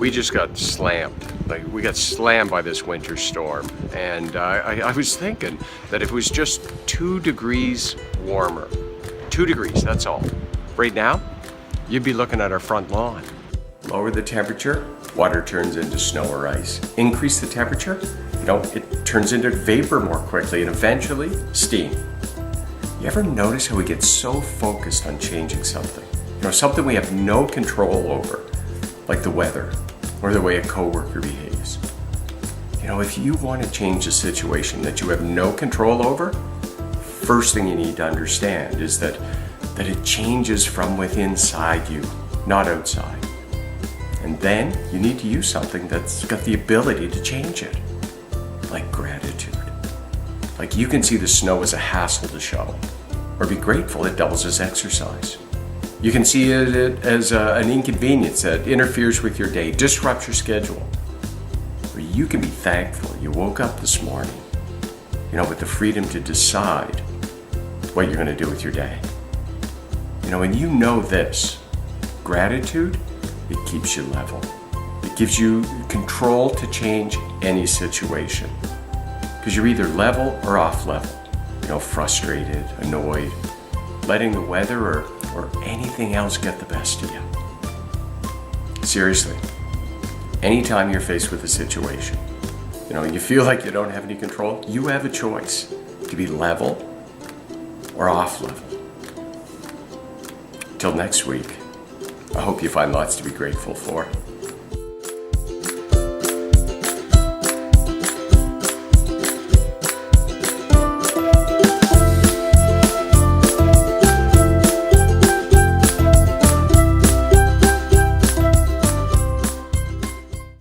we just got slammed. Like, we got slammed by this winter storm. And I was thinking that if it was just 2 degrees warmer, 2 degrees, that's all. Right now, you'd be looking at our front lawn. Lower the temperature, water turns into snow or ice. Increase the temperature, it turns into vapor more quickly and eventually steam. You ever notice how we get so focused on changing something? Something we have no control over, like the weather or the way a coworker behaves. If you want to change a situation that you have no control over, first thing you need to understand is that it changes from within inside you, not outside. And then you need to use something that's got the ability to change it, like gratitude. Like, you can see the snow as a hassle to shovel, or be grateful it doubles as exercise. You can see it as an inconvenience that interferes with your day, disrupts your schedule. Or you can be thankful you woke up this morning, with the freedom to decide what you're going to do with your day. And this, gratitude, it keeps you level. It gives you control to change any situation. Because you're either level or off level. Frustrated, annoyed, letting the weather or anything else get the best of you. Seriously, anytime you're faced with a situation, and you feel like you don't have any control, you have a choice to be level or off level. Till next week, I hope you find lots to be grateful for.